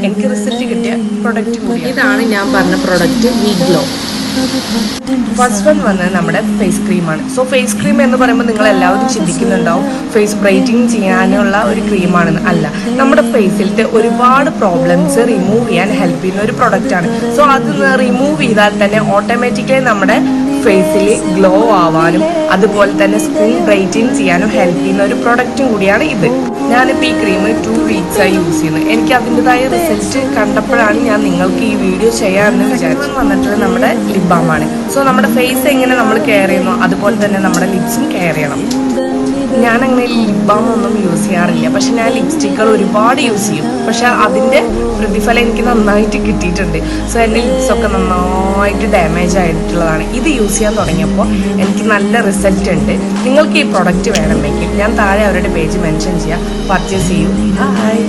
എനിക്ക് റിസൾട്ട് കിട്ടിയ പ്രൊഡക്റ്റ് കൂടി ഇതാണ് ഞാൻ പറഞ്ഞ പ്രൊഡക്റ്റ് വീഗ്ലോ. ഫസ്റ്റ് വൺ വന്നത് നമ്മുടെ ഫേസ് ക്രീമാണ്. സോ ഫേസ് ക്രീം എന്ന് പറയുമ്പോൾ നിങ്ങൾ എല്ലാവരും ചിന്തിക്കുന്നുണ്ടാവും ഫേസ് ബ്രൈറ്റിങ് ചെയ്യാനുള്ള ഒരു ക്രീമാണെന്ന്. അല്ല, നമ്മുടെ ഫേസിലത്തെ ഒരുപാട് പ്രോബ്ലംസ് റിമൂവ് ചെയ്യാൻ ഹെൽപ്പ് ചെയ്യുന്ന ഒരു പ്രൊഡക്റ്റാണ്. സോ അത് റിമൂവ് ചെയ്താൽ തന്നെ ഓട്ടോമാറ്റിക്കലി നമ്മുടെ ഫേസിൽ ഗ്ലോ ആവാനും അതുപോലെ തന്നെ സ്കിൻ ബ്രൈറ്റിങ് ചെയ്യാനും ഹെൽപ്പ് ചെയ്യുന്ന ഒരു പ്രൊഡക്റ്റും കൂടിയാണ് ഇത്. ഞാനിപ്പോൾ ഈ ക്രീം 2 വീക്സായി യൂസ് ചെയ്യുന്നത്. എനിക്ക് അതിൻ്റെതായ റിസൾട്ട് കണ്ടപ്പോഴാണ് ഞാൻ നിങ്ങൾക്ക് ഈ വീഡിയോ ചെയ്യാമെന്ന് വിചാരിച്ചു. വന്നിട്ടുള്ളത് നമ്മുടെ ലിപ് ബാമാണ്. സോ നമ്മുടെ ഫേസ് എങ്ങനെ നമ്മൾ കെയർ ചെയ്യുന്നു അതുപോലെ തന്നെ നമ്മുടെ ലിപ്സും കെയർ ചെയ്യണം. ഞാനങ്ങനെ ലിപ് ബാം ഒന്നും യൂസ് ചെയ്യാറില്ല, പക്ഷെ ഞാൻ ലിപ്സ്റ്റിക്കുകൾ ഒരുപാട് യൂസ് ചെയ്യും. പക്ഷെ അതിൻ്റെ പ്രതിഫലം എനിക്ക് നന്നായിട്ട് കിട്ടിയിട്ടുണ്ട്. സോ എൻ്റെ ലിപ്സൊക്കെ നന്നായിട്ട് ഡാമേജ് ആയിട്ടുള്ളതാണ്. ഇത് യൂസ് ചെയ്യാൻ തുടങ്ങിയപ്പോൾ എനിക്ക് നല്ല റിസൾട്ട് ഉണ്ട്. നിങ്ങൾക്ക് ഈ പ്രൊഡക്റ്റ് വേണമെങ്കിൽ ഞാൻ താഴെ അവരുടെ പേജ് മെൻഷൻ ചെയ്യാം, പർച്ചേസ് ചെയ്യൂ. ഹായ്.